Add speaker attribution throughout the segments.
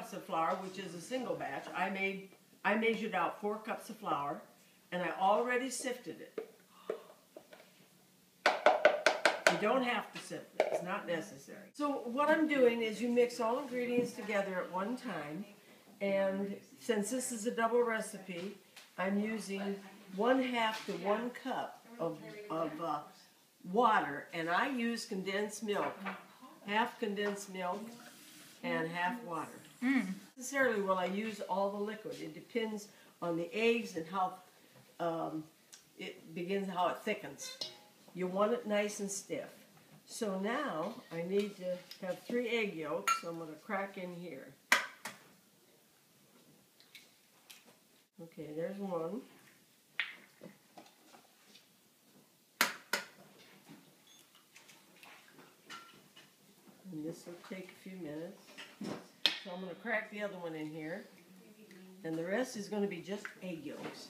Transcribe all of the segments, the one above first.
Speaker 1: cups of flour, which is a single batch. I measured out 4 cups of flour, and I already sifted it. You don't have to sift it. It's not necessary. So what I'm doing is you mix all ingredients together at one time, and since this is a double recipe, I'm using 1/2 to 1 cup of water, and I use condensed milk, half condensed milk and half water. Not necessarily will I use all the liquid. It depends on the eggs and how how it thickens. You want it nice and stiff. So now I need to have 3 egg yolks, so I'm going to crack in here. Okay, there's one. And this will take a few minutes. So I'm going to crack the other one in here. And the rest is going to be just egg yolks.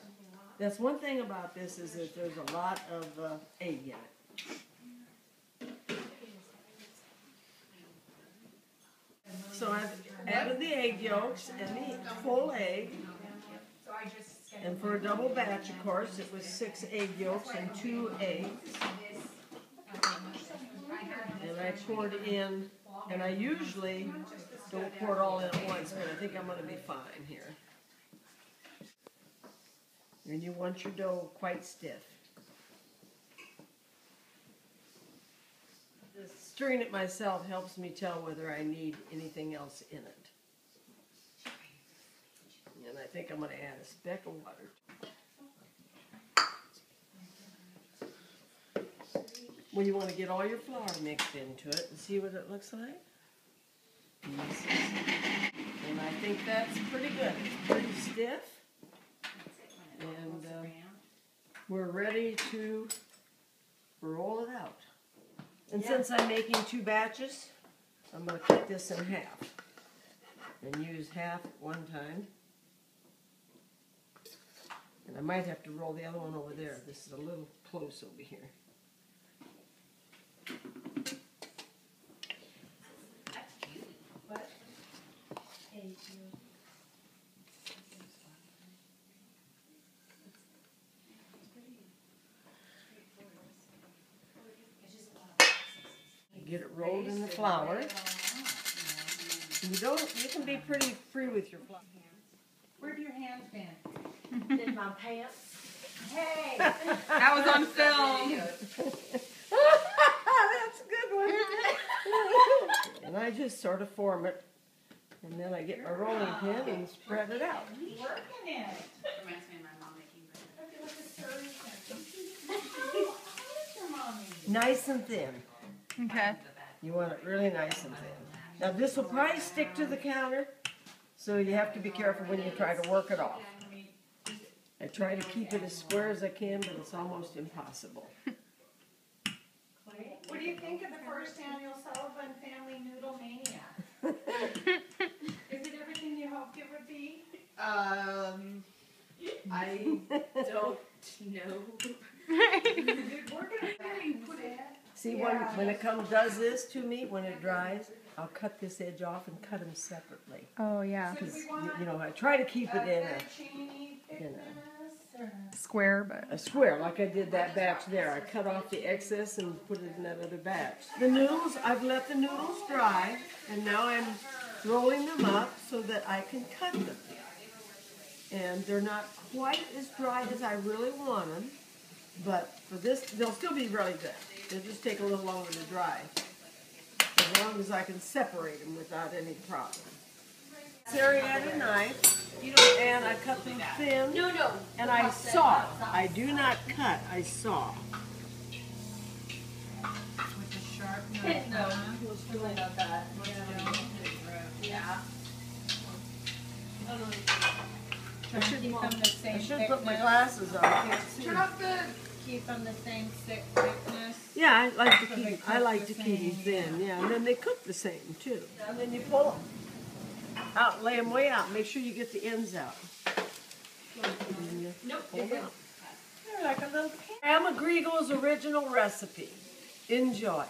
Speaker 1: That's one thing about this is that there's a lot of egg in it. So I've added the egg yolks and the full egg. And for a double batch, of course, it was 6 egg yolks and 2 eggs. And I poured in, and I usually don't pour it all in at once, but I think I'm going to be fine here. And you want your dough quite stiff. Just stirring it myself helps me tell whether I need anything else in it. And I think I'm going to add a speck of water. Well, you want to get all your flour mixed into it and see what it looks like. And I think that's pretty good. It's pretty stiff. And we're ready to roll it out. And since I'm making 2 batches, I'm going to cut this in half. And use half at one time. And I might have to roll the other one over there. This is a little close over here. Get it rolled in the flour. You can be pretty free with your flour.
Speaker 2: Where have your hands been?
Speaker 1: In my pants.
Speaker 2: Hey!
Speaker 3: That was on film.
Speaker 1: That's a good one. And I just sort of form it, and then I get my rolling pin and spread it out.
Speaker 2: Working it.
Speaker 3: Reminds me of my mom making bread.
Speaker 1: Nice and thin.
Speaker 3: Okay.
Speaker 1: You want it really nice and thin. Now this will probably stick to the counter, so you have to be careful when you try to work it off. I try to keep it as square as I can, but it's almost impossible.
Speaker 2: What do you think of the first annual Sullivan Family Noodlemania? Is it everything you hoped it would be?
Speaker 3: I don't know.
Speaker 2: We're going to put it.
Speaker 1: See, when it does this to me, when it dries, I'll cut this edge off and cut them separately.
Speaker 3: Oh, yeah.
Speaker 1: Because, you know, I try to keep it in
Speaker 3: a square, but
Speaker 1: a square, like I did that batch there. I cut off the excess and put it in that other batch. The noodles, I've let the noodles dry, and now I'm rolling them up so that I can cut them. And they're not quite as dry as I really want them, but for this, they'll still be really good. They'll just take a little longer to dry, as long as I can separate them without any problem. Serrated knife, and I cut them thin, and I saw. I do not cut, I saw.
Speaker 2: With a sharp knife.
Speaker 4: No, we'll still have that.
Speaker 2: Yeah.
Speaker 1: I should
Speaker 2: Keep them the same
Speaker 1: put my
Speaker 2: thickness.
Speaker 1: glasses on. I can't see.
Speaker 2: Keep them the same thickness.
Speaker 1: Yeah, I like to keep them thin. Yeah, and then they cook the same too. And then you pull them out, lay them way out. Make sure you get the ends out.
Speaker 4: Nope.
Speaker 1: Pull them out. They're like a little Grandma Griegel's original recipe. Enjoy.